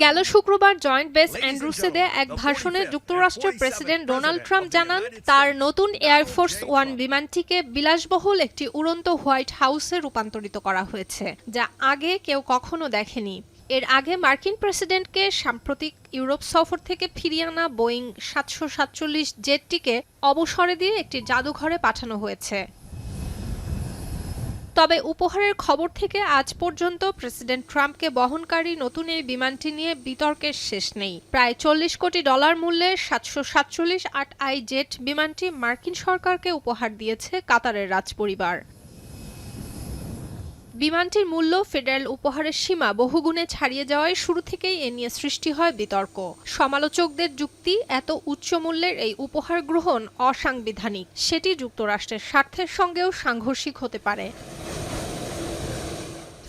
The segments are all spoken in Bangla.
গেল শুক্রবার জয়েন্ট বেস অ্যান্ড্রুসে দেয়া এক ভাষণে যুক্তরাষ্ট্রের প্রেসিডেন্ট ডোনাল্ড ট্রাম্প জানান, তার নতুন এয়ারফোর্স ওয়ান বিমানটিকে বিলাসবহুল একটি উড়ন্ত হোয়াইট হাউসে রূপান্তরিত করা হয়েছে, যা আগে কেউ কখনো দেখেনি। এর আগে মার্কিন প্রেসিডেন্টকে সাম্প্রতিক ইউরোপ সফর থেকে ফিরিয়ে আনা বোয়িং ৭৪৭ জেটটিকে অবসরে দিয়ে একটি জাদুঘরে পাঠানো হয়েছে। তবে উপহারের খবর থেকে আজ পর্যন্ত প্রেসিডেন্ট ট্রাম্পকে বহনকারী নতুন এই বিমানটি নিয়ে বিতর্কের শেষ নেই। প্রায় $৪০ কোটি মূল্যের ৭৪৭-৮I জেট বিমানটি মার্কিন সরকারকে উপহার দিয়েছে কাতারের রাজপরিবার। বিমানটির মূল্য ফেডারেল উপহারের সীমা বহুগুণে ছাড়িয়ে যাওয়ায় শুরু থেকেই এ নিয়ে সৃষ্টি হয় বিতর্ক। সমালোচকদের যুক্তি, এত উচ্চ মূল্যের এই উপহার গ্রহণ অসাংবিধানিক, সেটি যুক্তরাষ্ট্রের স্বার্থের সঙ্গেও সাংঘর্ষিক হতে পারে।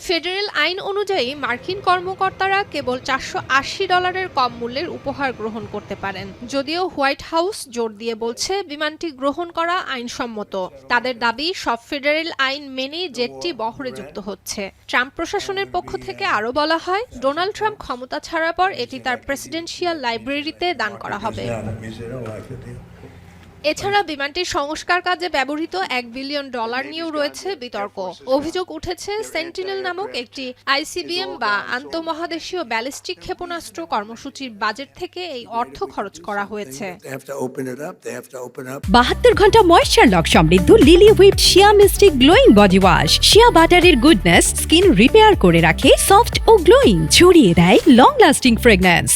ফেডারেল আইন অনুযায়ী মার্কিন কর্মকর্তারা কেবল $৪৮০ কম মূল্যের উপহার গ্রহণ করতে পারেন। যদিও হোয়াইট হাউস জোর দিয়ে বলছে বিমানটি গ্রহণ করা আইনসম্মত। তাদের দাবি, সব ফেডারেল আইন মেনেই জেটটি বহরে যুক্ত হচ্ছে। ট্রাম্প প্রশাসনের পক্ষ থেকে আরও বলা হয়, ডোনাল্ড ট্রাম্প ক্ষমতা ছাড়ার পর এটি তার প্রেসিডেন্সিয়াল লাইব্রেরিতে দান করা হবে। এছাড়া বিমানটির সংস্কার কাজে ব্যবহৃত $1 বিলিয়ন নিয়েও রয়েছে বিতর্ক। অভিযোগ উঠেছে, সেন্টিনেল নামক একটি ICBM বা আন্তঃমহাদেশীয় ব্যালিস্টিক ক্ষেপণাস্ত্র কর্মসূচির বাজেট থেকে এই অর্থ খরচ করা হয়েছে। 72 ঘন্টা ময়েশ্চার লক সমৃদ্ধ লিলি হুইপড শিয়া মিস্টিক গ্লোয়িং বডি ওয়াশ। শিয়া বাটারের গুডনেস স্কিন রিপেয়ার করে রাখে সফট ও গ্লোয়িং, ছড়িয়ে দেয় লং লাস্টিং ফ্রেগন্যান্স।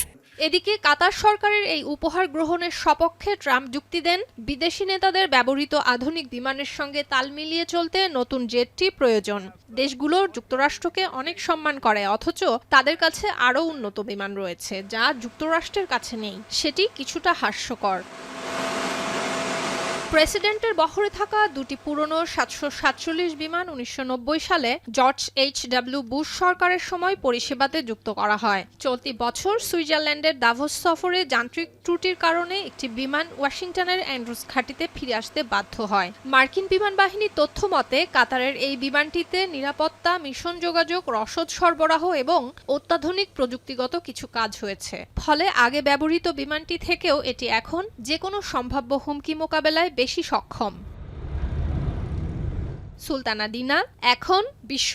এদিকে কাতার সরকারের এই উপহার গ্রহণের সপক্ষে ট্রাম্প যুক্তি দেন, বিদেশি নেতাদের ব্যবহৃত আধুনিক বিমানের সঙ্গে তাল মিলিয়ে চলতে নতুন জেটটি প্রয়োজন। দেশগুলো যুক্তরাষ্ট্রকে অনেক সম্মান করে, অথচ তাদের কাছে আরও উন্নত বিমান রয়েছে, যা যুক্তরাষ্ট্রের কাছে নেই। সেটি কিছুটা হাস্যকর। প্রেসিডেন্টের বহরে থাকা দুটি পুরনো ৭৪৭ বিমান ১৯৯০ সালে জর্জ H.W. বুশ সরকারের সময় পরিষেবাতে যুক্ত করা হয়। চলতি বছর সুইজারল্যান্ডের দাভোস সফরে যান্ত্রিক ত্রুটির কারণে একটি বিমান ওয়াশিংটনের অ্যান্ড্রুস ঘাঁটিতে ফিরে আসতে বাধ্য হয়। মার্কিন বিমান বাহিনীর তথ্য মতে, কাতারের এই বিমানটিতে নিরাপত্তা, মিশন যোগাযোগ, রসদ সরবরাহ এবং অত্যাধুনিক প্রযুক্তিগত কিছু কাজ হয়েছে। ফলে আগে ব্যবহৃত বিমানটি থেকেও এটি এখন যেকোনো সম্ভাব্য হুমকি মোকাবেলায় বেশি সক্ষম। সুলতানা দিনা, এখন বিশ্ব।